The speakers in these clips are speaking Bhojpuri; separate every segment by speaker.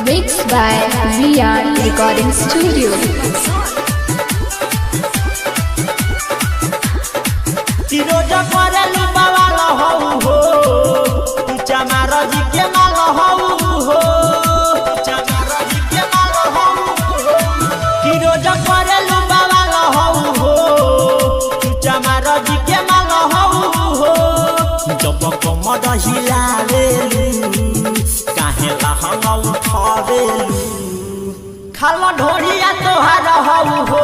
Speaker 1: Mixed by VR Recording Studio.
Speaker 2: रोजा करेलू बवाल हो चमार जी के माल हो चमार जी के माल हो रोजा करेलू बवाल हो चमार जी के माल हो जब कमर हिलावेलू काहे लहंगा उठावेलू खाला ढोरिया तोहार हो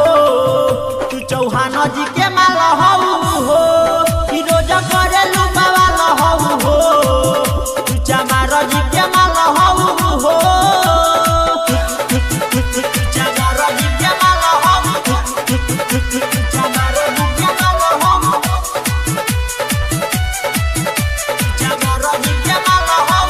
Speaker 2: तू चौहान जी के माल हो रोजा करेलू बवाल हो तू चमार जी के माल हो चमार जी के माल हो चमार जी के माल हो चमार जी के माल हो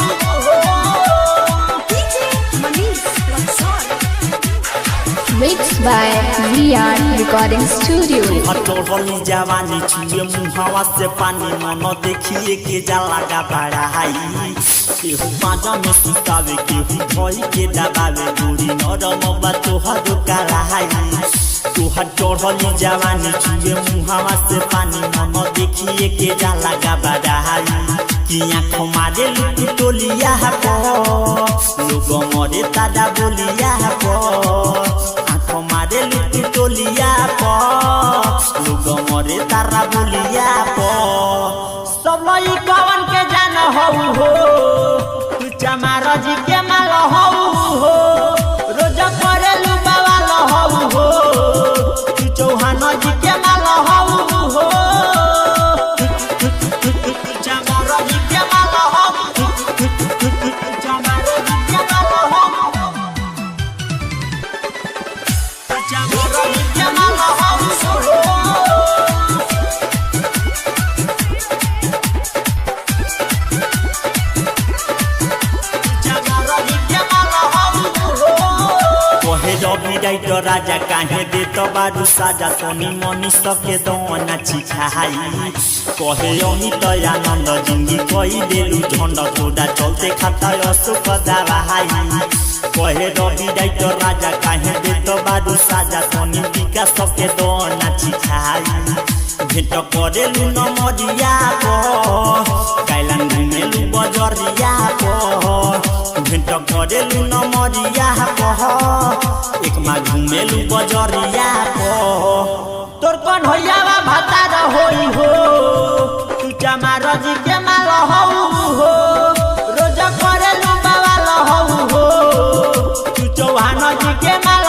Speaker 1: Mixed by VR Recording Studio.
Speaker 2: हटोली जवानी छुए मुहावा से पानी मन देखिए के जाला का बड़ा हाई केहू पाजा में सुतावे केहू धोई के दबावे गोरी नरम बा तोहर काला हाई तोहर चढ़ली जवानी छुए मुहावा से पानी मन देखिए के जाला का बड़ा हाई कि आँख मारे लुटू टोलिया लोग मरे ताजा बोलिया मारे लुटू टोलिया लोग मरे तारा बोलिया सब लई कवन के जान हो तू चमार जी के माल हो रोजा करेलू बवाल हो तू चौहान जी के माल हो चमार जी के माल हो चमार जी के माल हो राजा काहे दे तो बारू साजा सोनी मनी सके दोना छिखाई कहे अमित आनंद जिंगी कही देलू झंड तोड़ा चलते खाता अशोक दवाई कहे रवि डाइटर राजा काहे दे तो बारू साजा सोनी विकास सके दोना छिखाई भेट करेलू न मरिया कैलान घुमेलू बजरिया भेट करेलू न मरिया एक माँ घुमेलू बजरिया तोर कौन होइया भतार होई हो तू चमार जी के माल हो रोजा करेलू बवाल हो तू चौहान जी के माल